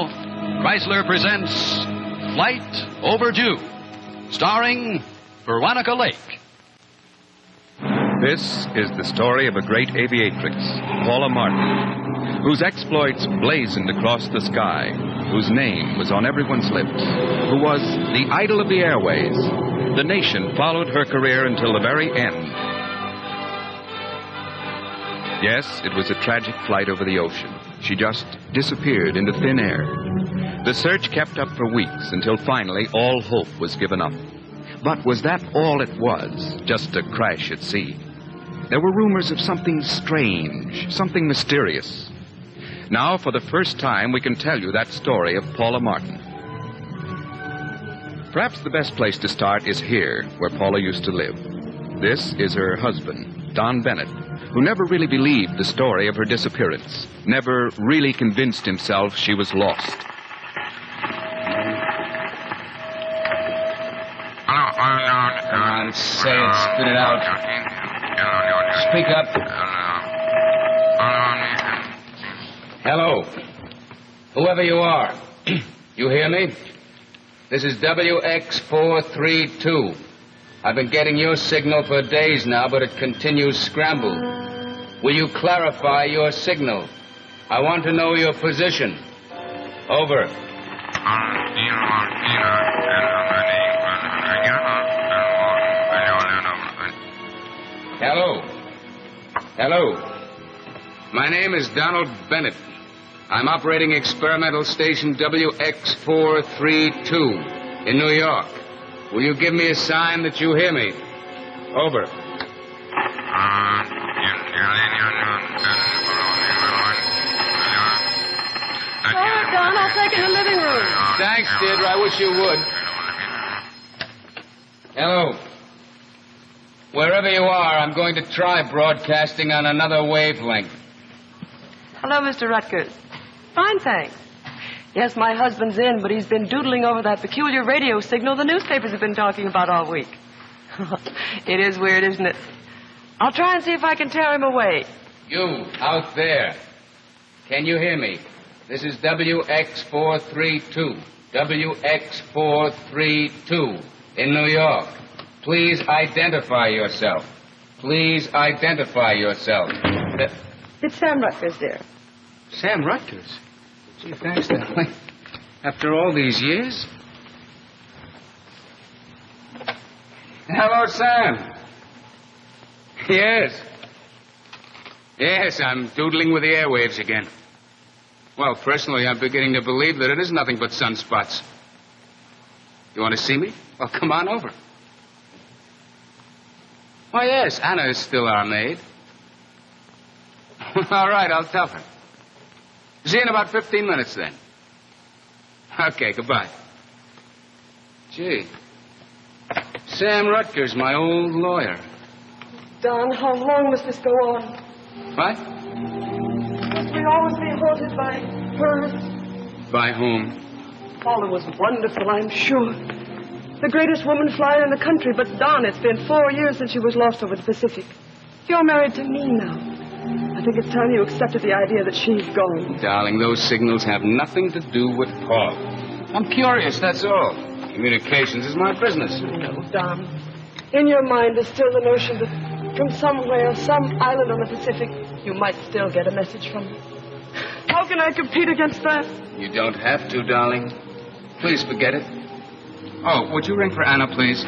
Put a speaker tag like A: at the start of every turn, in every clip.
A: now, Chrysler presents Flight Overdue, starring Veronica Lake.
B: This is the story of a great aviatrix, Paula Martin, whose exploits blazoned across the sky, whose name was on everyone's lips, who was the idol of the airways. The nation followed her career until the very end. Yes, it was a tragic flight over the ocean. She just disappeared into thin air. The search kept up for weeks until finally all hope was given up. But was that all it was, just a crash at sea? There were rumors of something strange, something mysterious. Now, for the first time, we can tell you that story of Paula Martin. Perhaps the best place to start is here, where Paula used to live. This is her husband, Don Bennett, who never really believed the story of her disappearance, never really convinced himself she was lost.
C: Come on, say it, spit it out. Speak up. Hello. Whoever you are, you hear me? This is WX432. I've been getting your signal for days now, but it continues scrambled. Will you clarify your signal? I want to know your position. Over. Hello. Hello. My name is Donald Bennett. I'm operating experimental station WX432 in New York. Will you give me a sign that you hear me? Over.
D: Oh, Don, I'll take it in the living room.
C: Thanks, Deirdre. I wish you would. Hello. Wherever you are, I'm going to try broadcasting on another wavelength.
D: Hello, Mr. Rutgers. Fine, thanks. Yes, my husband's in, but he's been doodling over that peculiar radio signal the newspapers have been talking about all week. It is weird, isn't it? I'll try and see if I can tear him away.
C: You, out there. Can you hear me? This is WX432. WX432 in New York. Please identify yourself. Please identify yourself.
D: It's Sam Rutgers, dear.
C: Sam Rutgers? Gee, thanks, darling. After all these years? Hello, Sam. Yes. Yes, I'm doodling with the airwaves again. Well, personally, I'm beginning to believe that it is nothing but sunspots. You want to see me? Well, come on over. Oh, yes, Anna is still our maid. All right, I'll tell her. See you in about 15 minutes, then. Okay, goodbye. Gee. Sam Rutgers, my old lawyer.
D: Don, how long must this go on?
C: What?
D: Must we always be haunted by her?
C: By whom?
D: Paula was wonderful, I'm sure. The greatest woman flyer in the country, but Don, it's been 4 years since she was lost over the Pacific. You're married to me now. I think it's time you accepted the idea that she's gone.
C: Darling, those signals have nothing to do with Paul. I'm curious, that's all. Communications is my business.
D: No, Don. In your mind is still the notion that from somewhere, some island on the Pacific, you might still get a message from me. How can I compete against that?
C: You don't have to, darling. Please forget it. Oh, would you ring for Anna, please?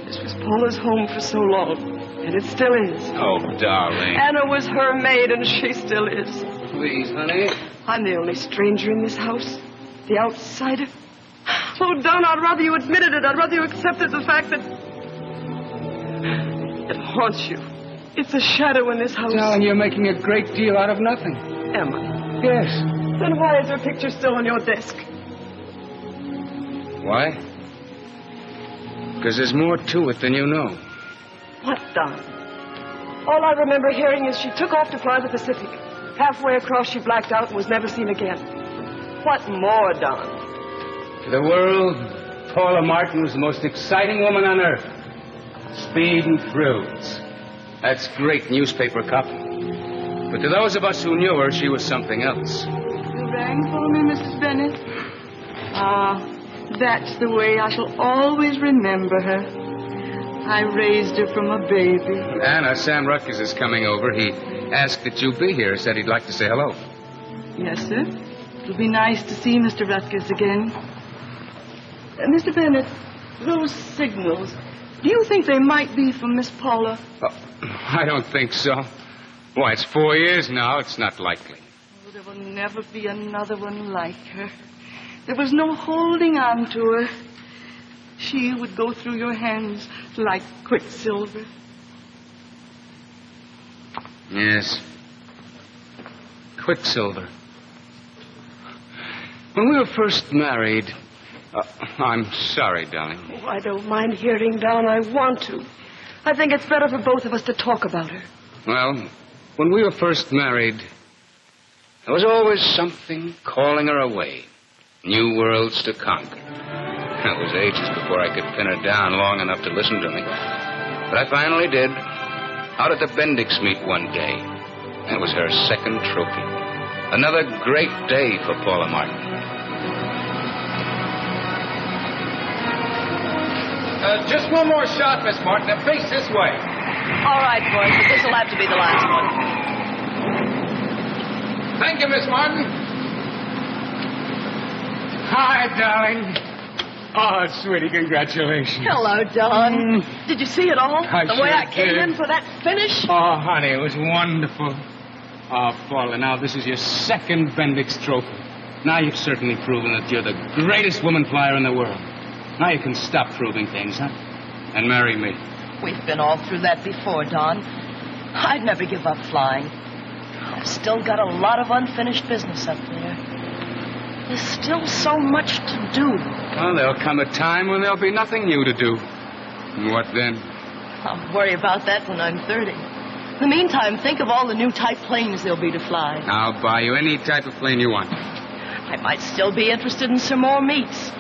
D: This was Paula's home for so long, and it still is.
C: Oh, darling.
D: Anna was her maid, and she still is.
C: Please, honey.
D: I'm the only stranger in this house. The outsider. Oh, Don, I'd rather you admitted it. I'd rather you accepted the fact that it haunts you. It's a shadow in this house.
C: Darling, you're making a great deal out of nothing.
D: Am I?
C: Yes.
D: Then why is her picture still on your desk?
C: Why? Because there's more to it than you know.
D: What, Don? All I remember hearing is she took off to fly the Pacific. Halfway across, she blacked out and was never seen again. What more, Don?
C: To the world, Paula Martin was the most exciting woman on earth. Speed and thrills. That's great newspaper copy. But to those of us who knew her, she was something else.
E: You rang for me, Mrs. Bennett? That's the way I shall always remember her. I raised her from a baby.
C: Anna, Sam Rutgers is coming over. He asked that you be here. Said he'd like to say hello.
E: Yes, sir. It'll be nice to see Mr. Rutgers again. Mr. Bennett, those signals, do you think they might be from Miss Paula?
C: Oh, I don't think so. Why, it's 4 years now. It's not likely.
E: Oh, there will never be another one like her. There was no holding on to her. She would go through your hands like quicksilver.
C: Yes. Quicksilver. When we were first married... I'm sorry, darling.
D: Oh, I don't mind hearing, Don. I want to. I think it's better for both of us to talk about her.
C: Well, when we were first married, there was always something calling her away. New worlds to conquer. It was ages before I could pin her down long enough to listen to me. But I finally did. Out at the Bendix meet one day. It was her second trophy. Another great day for Paula Martin.
F: Just one more shot, Miss Martin. Now face this way.
D: All right, boys, but this will have to be the last one.
F: Thank you, Miss Martin. Hi, darling. Oh, sweetie, congratulations.
D: Hello, Don. Did you see it all?
F: I
D: The way
F: sure
D: I came
F: did.
D: in for that finish?
F: Oh, honey, it was wonderful. Oh, Paula, now this is your second Bendix trophy. Now you've certainly proven that you're the greatest woman flyer in the world. Now you can stop proving things, huh? And marry me.
G: We've been all through that before, Don. I'd never give up flying. I've still got a lot of unfinished business up there. There's still so much to do.
C: Well, there'll come a time when there'll be nothing new to do. And what then?
G: I'll worry about that when I'm 30. In the meantime, think of all the new type planes there'll be to fly.
C: I'll buy you any type of plane you want.
G: I might still be interested in some more meets.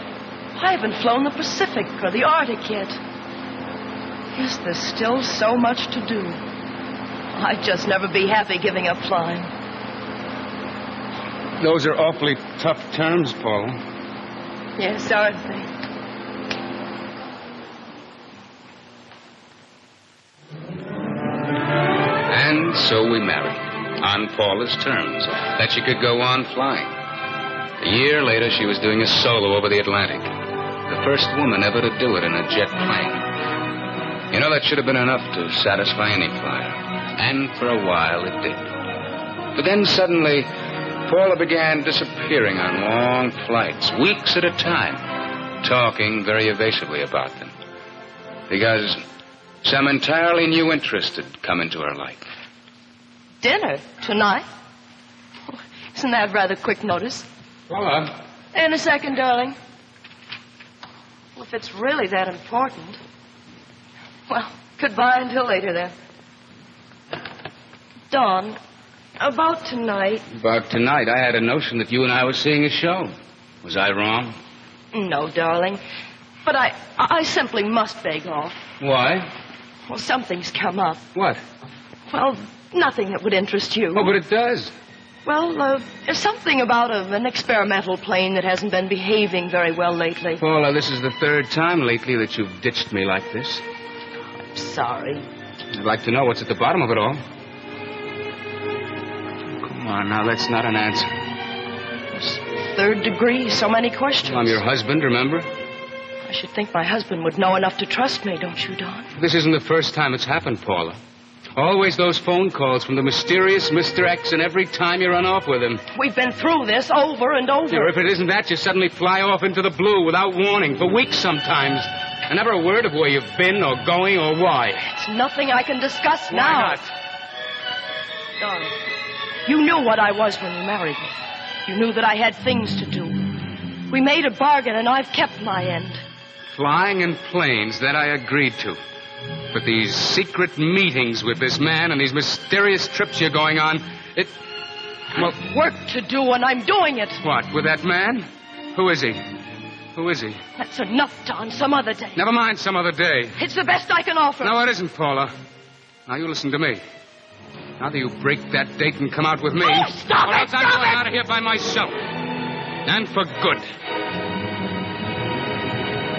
G: I haven't flown the Pacific or the Arctic yet. Yes, there's still so much to do. I'd just never be happy giving up flying.
C: Those are awfully tough terms, Paula.
G: Yes, aren't they?
C: And so we married, on Paula's terms, that she could go on flying. A year later, she was doing a solo over the Atlantic. The first woman ever to do it in a jet plane. You know, that should have been enough to satisfy any flyer. And for a while, it did. But then suddenly, Paula began disappearing on long flights, weeks at a time, talking very evasively about them. Because some entirely new interest had come into her life.
G: Dinner tonight? Isn't that rather quick notice?
C: Paula?
G: In a second, darling.
D: Well, if it's really that important. Well, goodbye until later, then.
G: Dawn, about tonight.
C: About tonight, I had a notion that you and I were seeing a show. Was I wrong?
G: No, darling. But I simply must beg off.
C: Why?
G: Well, something's come up.
C: What?
G: Well, nothing that would interest you.
C: Oh, but it does.
G: Well, there's something about an experimental plane that hasn't been behaving very well lately.
C: Paula, this is the third time lately that you've ditched me like this.
G: I'm sorry.
C: I'd like to know what's at the bottom of it all. Come on, now, that's not an answer.
G: It's third degree, so many questions.
C: I'm your husband, remember?
G: I should think my husband would know enough to trust me, don't you, Don?
C: This isn't the first time it's happened, Paula. Always those phone calls from the mysterious Mr. X, and every time you run off with him.
G: We've been through this over and over.
C: Yeah, if it isn't that, you suddenly fly off into the blue without warning, for weeks sometimes. And never a word of where you've been or going or why.
G: It's nothing I can discuss
C: Why
G: now.
C: not?
G: Don, you knew what I was when you married me. You knew that I had things to do. We made a bargain, and I've kept my end.
C: Flying in planes, that I agreed to. But these secret meetings with this man and these mysterious trips you're going on, it... Well,
G: Work to do, and I'm doing it.
C: what, with that man? Who is he? Who is he?
G: That's enough, Don. Some other day.
C: Never mind some other day.
G: It's the best I can offer.
C: No, it isn't, Paula. Now, you listen to me. Now that you break that date and come out with me...
G: Oh, stop
C: or
G: it!
C: else I'm
G: Stop
C: going
G: it!
C: out of here by myself. And for good.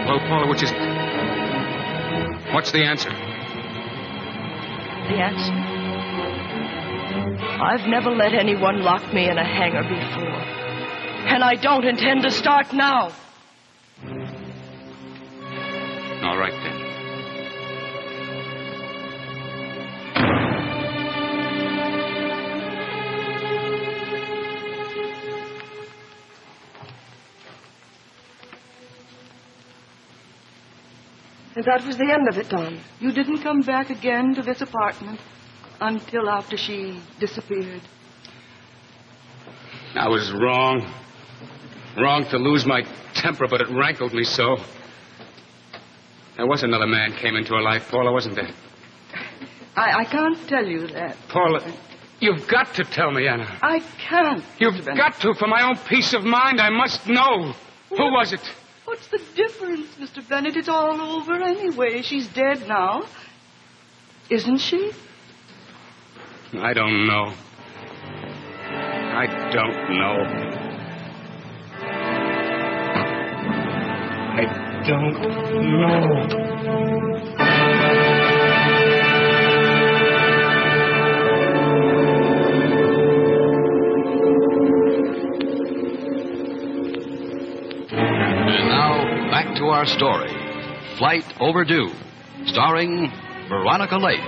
C: Well, Paula, which is it? What's the answer?
G: The answer? I've never let anyone lock me in a hangar before. And I don't intend to start now.
C: All right, then.
D: And that was the end of it, Don.
E: You didn't come back again to this apartment until after she disappeared.
C: I was wrong. Wrong to lose my temper, but it rankled me so. There was another man came into her life, Paula, wasn't there?
E: I can't tell you that.
C: Paula, you've got to tell me, Anna.
E: I can't.
C: You've
E: Mr. Bennett.
C: got to. For my own peace of mind, I must know. Who was it?
E: What's the difference, Mr. Bennett? It's all over anyway. She's dead now. Isn't she?
C: I don't know. I don't know. I don't know.
A: And now, back to our story. Flight Overdue, starring Veronica Lake.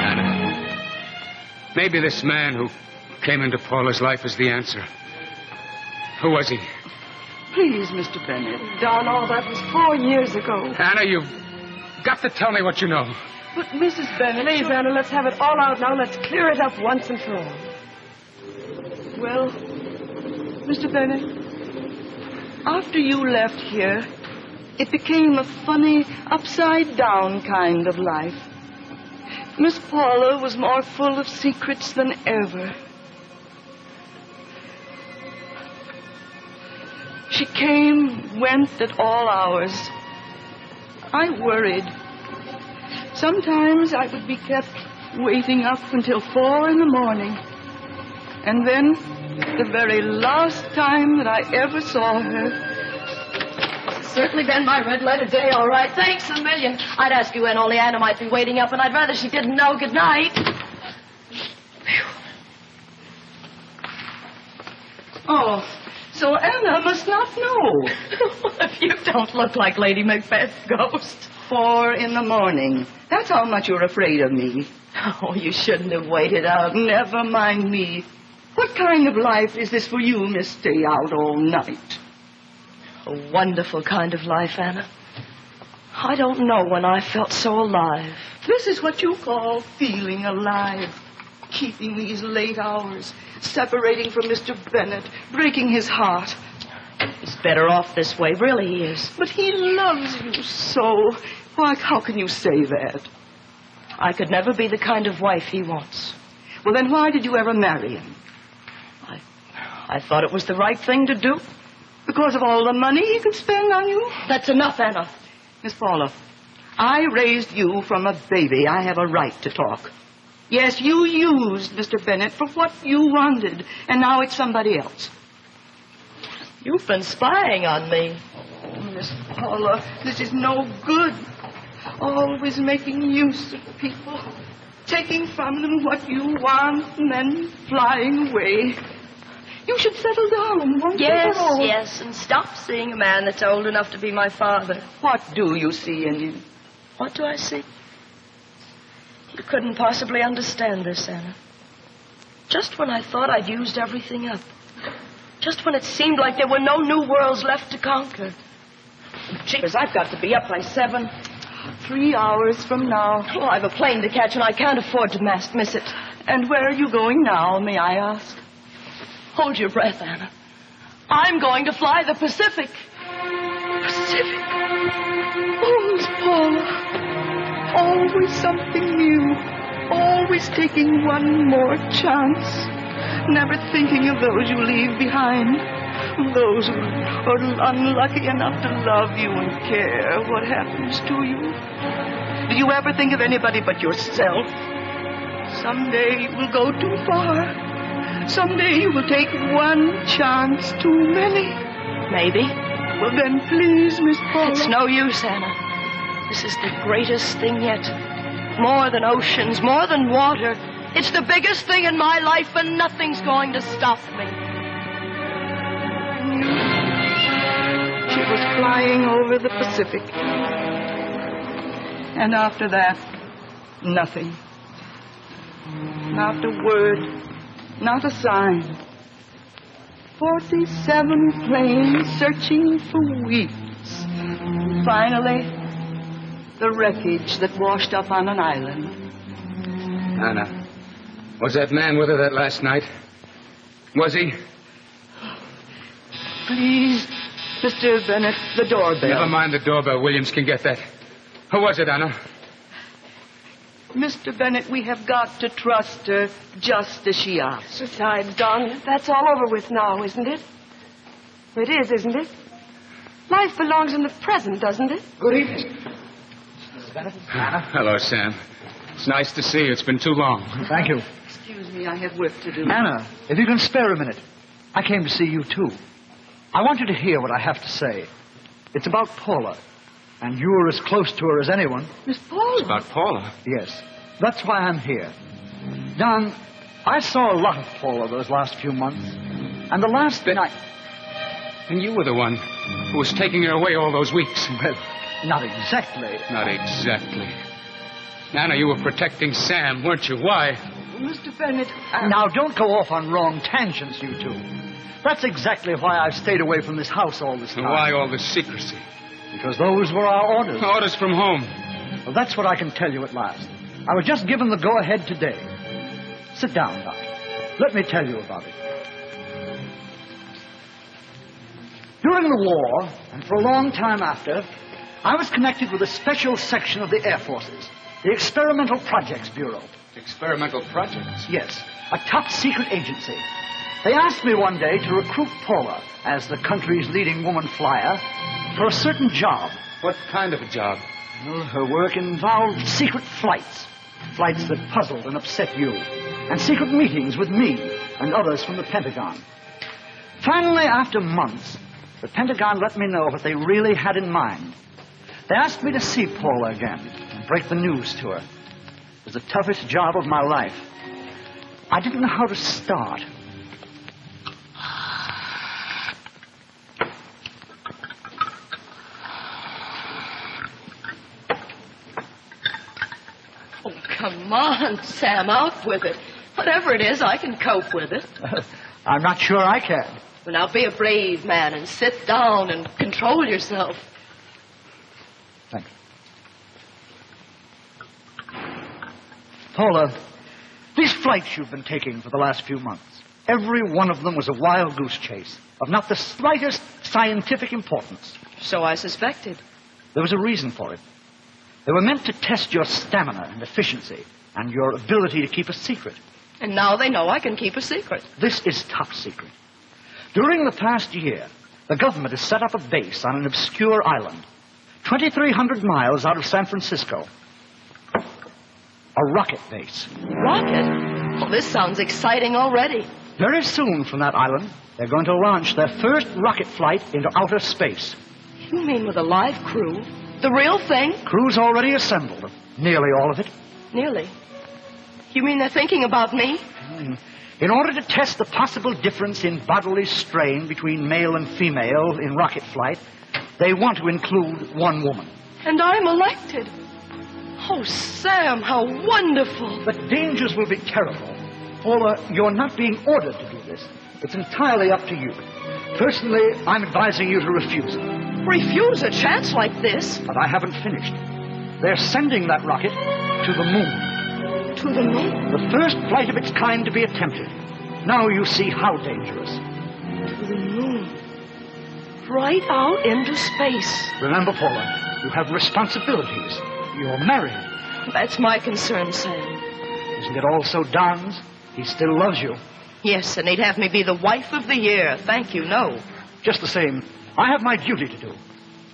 C: Anna, maybe this man who came into Paula's life is the answer. Who was he?
E: Please, Mr. Bennett.
D: Don, all that was 4 years ago.
C: Anna, you've got to tell me what you know.
E: But Mrs. Bennett...
D: Please, Anna, let's have it all out now. Let's clear it up once and for all.
E: Well, Mr. Bennett, after you left here, it became a funny, upside-down kind of life. Miss Paula was more full of secrets than ever. She came, went at all hours. I worried. Sometimes I would be kept waiting up until 4 in the morning. And then, the very last time that I ever saw her...
G: Certainly been my red letter day, all right. Thanks a million. I'd ask you when only Anna might be waiting up, and I'd rather she didn't know. Good night.
E: Oh, so Anna must not know.
G: If you don't look like Lady Macbeth's ghost.
E: 4 in the morning. That's how much you're afraid of me.
G: Oh, you shouldn't have waited up.
E: Never mind me. What kind of life is this for you, Miss Stay Out All Night?
G: A wonderful kind of life, Anna. I don't know when I felt so alive.
E: This is what you call feeling alive. Keeping these late hours, separating from Mr. Bennett, breaking his heart.
G: He's better off this way, really he is.
E: But he loves you so. Why, how can you say that?
G: I could never be the kind of wife he wants.
E: Well, then why did you ever marry him?
G: I thought it was the right thing to do.
E: Because of all the money he could spend on you?
G: That's enough, Anna.
E: Miss Paula, I raised you from a baby. I have a right to talk. Yes, you used Mr. Bennett for what you wanted, and now it's somebody else.
G: You've been spying on me.
E: Oh, Miss Paula, this is no good. Always making use of people, taking from them what you want, and then flying away. You should settle down once and for all.
G: Yes, and stop seeing a man that's old enough to be my father.
E: What do you see in him?
G: What do I see? You couldn't possibly understand this, Anna. Just when I thought I'd used everything up. Just when it seemed like there were no new worlds left to conquer. Jeepers, I've got to be up by 7.
E: 3 hours from now.
G: Oh, I've a plane to catch, and I can't afford to miss it.
E: And where are you going now, may I ask?
G: Hold your breath, Anna. I'm going to fly the Pacific.
E: Pacific? Oh, Miss Paula. Always something new. Always taking one more chance. Never thinking of those you leave behind. Those who are unlucky enough to love you and care what happens to you. Do you ever think of anybody but yourself? Someday you will go too far. Someday you will take one chance too many.
G: Maybe.
E: Well, then, please, Miss Paula.
G: It's no use, Anna. This is the greatest thing yet. More than oceans, more than water. It's the biggest thing in my life, and nothing's going to stop me.
E: She was flying over the Pacific. And after that, nothing. Not a word, not a sign. 47 planes searching for weeks. Finally, the wreckage that washed up on an island.
C: Anna, was that man with her that last night? Was he?
E: Please, Mr. Bennett, the doorbell.
C: Never mind the doorbell. Williams can get that. Who was it, Anna?
E: Mr. Bennett, we have got to trust her just as she asks.
D: Besides, Don, that's all over with now, isn't it? It is, isn't it? Life belongs in the present, doesn't it?
H: Good evening. Mrs. Bennett. Anna.
C: Hello, Sam. It's nice to see you. It's been too long.
H: Thank you.
E: Excuse me, I have work to do.
H: Anna, if you can spare a minute, I came to see you, too. I want you to hear what I have to say. It's about Paula. And you're as close to her as anyone.
E: Miss Paula.
C: It's about Paula.
H: Yes. That's why I'm here. Don, I saw a lot of Paula those last few months. And the last night...
C: And you were the one who was taking her away all those weeks.
H: Well, not exactly.
C: Not exactly. Anna, you were protecting Sam, weren't you? Why?
E: Mr. Bennett...
H: Now, don't go off on wrong tangents, you two. That's exactly why I've stayed away from this house all this time.
C: And why all this secrecy?
H: Because those were our orders.
C: Orders from whom?
H: Well, that's what I can tell you at last. I was just given the go-ahead today. Sit down, Doc. Let me tell you about it. During the war, and for a long time after, I was connected with a special section of the Air Forces, the Experimental Projects Bureau.
C: Experimental projects?
H: Yes, a top-secret agency. They asked me one day to recruit Paula as the country's leading woman flyer for a certain job.
C: What kind of a job?
H: Well, her work involved secret flights. Flights that puzzled and upset you. And secret meetings with me and others from the Pentagon. Finally, after months, the Pentagon let me know what they really had in mind. They asked me to see Paula again and break the news to her. It was the toughest job of my life. I didn't know how to start.
G: Oh, come on, Sam, out with it. Whatever it is, I can cope with it.
H: I'm not sure I can.
G: Well, now be a brave man and sit down and control yourself.
H: Thank you. Paula, these flights you've been taking for the last few months, every one of them was a wild goose chase of not the slightest scientific importance.
G: So I suspected.
H: There was a reason for it. They were meant to test your stamina and efficiency and your ability to keep a secret.
G: And now they know I can keep a secret.
H: This is top secret. During the past year, the government has set up a base on an obscure island, 2,300 miles out of San Francisco. A rocket base.
G: Rocket? Well, this sounds exciting already.
H: Very soon from that island, they're going to launch their first rocket flight into outer space.
G: You mean with a live crew? The real thing?
H: Crew's already assembled, nearly all of it.
G: Nearly. You mean they're thinking about me?
H: In order to test the possible difference in bodily strain between male and female in rocket flight, they want to include one woman.
G: And I'm elected. Oh, Sam, how wonderful.
H: The dangers will be terrible. Paula, you're not being ordered to do this. It's entirely up to you. Personally, I'm advising you to refuse it.
G: Refuse a chance like this?
H: But I haven't finished. They're sending that rocket to the moon.
G: To the moon?
H: The first flight of its kind to be attempted. Now you see how dangerous.
G: To the moon. Right out into space.
H: Remember, Paula, you have responsibilities. You're married.
G: That's my concern, Sam.
H: Isn't it also Don's? He still loves you.
G: Yes, and he'd have me be the wife of the year. Thank you, no.
H: Just the same, I have my duty to do.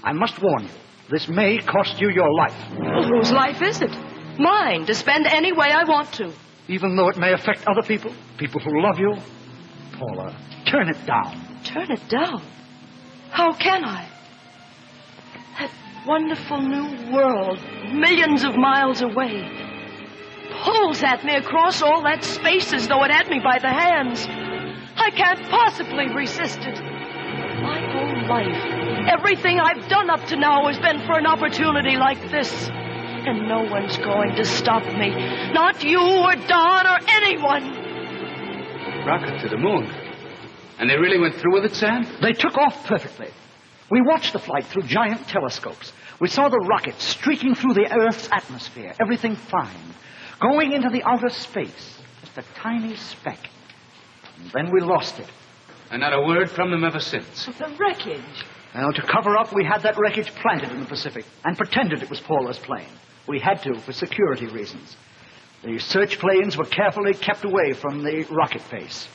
H: I must warn you, this may cost you your life.
G: Well, whose life is it? Mine, to spend any way I want to.
H: Even though it may affect other people, people who love you, Paula. Turn it down.
G: Turn it down? How can I? That wonderful new world, millions of miles away, pulls at me across all that space as though it had me by the hands. I can't possibly resist it. My whole life, everything I've done up to now has been for an opportunity like this. And no one's going to stop me. Not you or Don or anyone.
C: Rocket to the moon. And they really went through with it, Sam?
H: They took off perfectly. We watched the flight through giant telescopes. We saw the rocket streaking through the Earth's atmosphere. Everything fine. Going into the outer space. Just a tiny speck. And then we lost it.
C: And not a word from them ever since.
G: The wreckage.
H: Well, to cover up, we had that wreckage planted in the Pacific and pretended it was Paula's plane. We had to, for security reasons. The search planes were carefully kept away from the rocket base.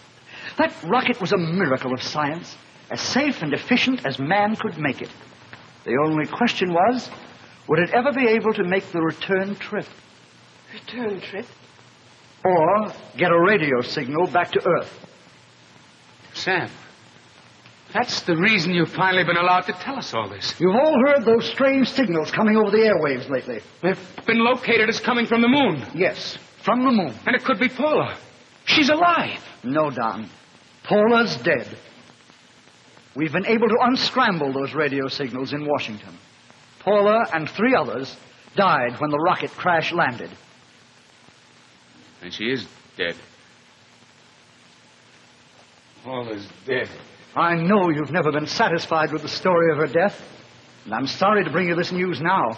H: That rocket was a miracle of science, as safe and efficient as man could make it. The only question was, would it ever be able to make the return trip?
D: Return trip?
H: Or get a radio signal back to Earth?
C: Sam, that's the reason you've finally been allowed to tell us all this.
H: You've all heard those strange signals coming over the airwaves lately.
C: They've been located as coming from the moon.
H: Yes, from the moon.
C: And it could be Paula. She's alive.
H: No, Don. Paula's dead. We've been able to unscramble those radio signals in Washington. Paula and 3 others died when the rocket crash landed.
C: And she is dead. Paula's dead.
H: I know you've never been satisfied with the story of her death, and I'm sorry to bring you this news now,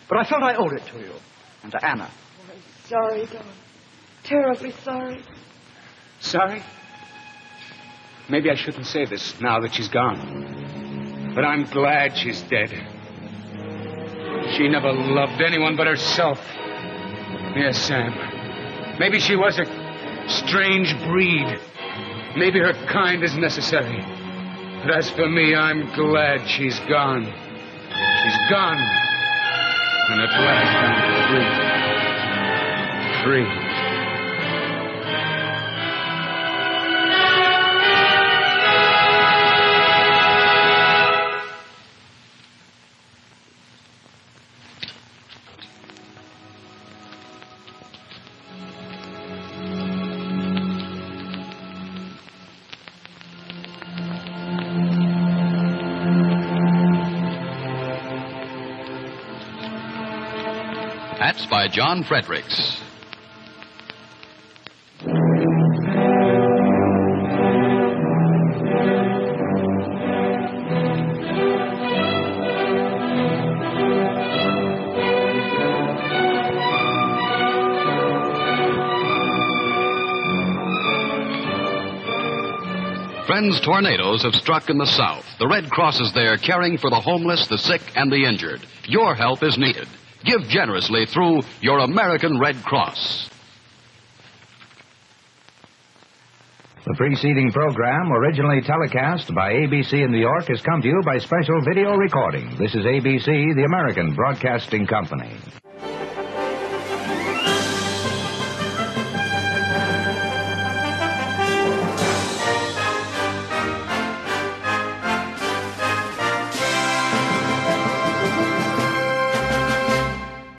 H: but I felt I owed it to you and to Anna.
D: I'm sorry, Don. Terribly sorry.
C: Sorry? Maybe I shouldn't say this now that she's gone. But I'm glad she's dead. She never loved anyone but herself. Yes, Sam. Maybe she was a strange breed. Maybe her kind is necessary. But as for me, I'm glad she's gone. She's gone. And at last I'm free. Free.
A: That's by John Fredericks. Friends, tornadoes have struck in the South. The Red Cross is there caring for the homeless, the sick, and the injured. Your help is needed. Give generously through your American Red Cross.
I: The preceding program, originally telecast by ABC in New York, has come to you by special video recording. This is ABC, the American Broadcasting Company.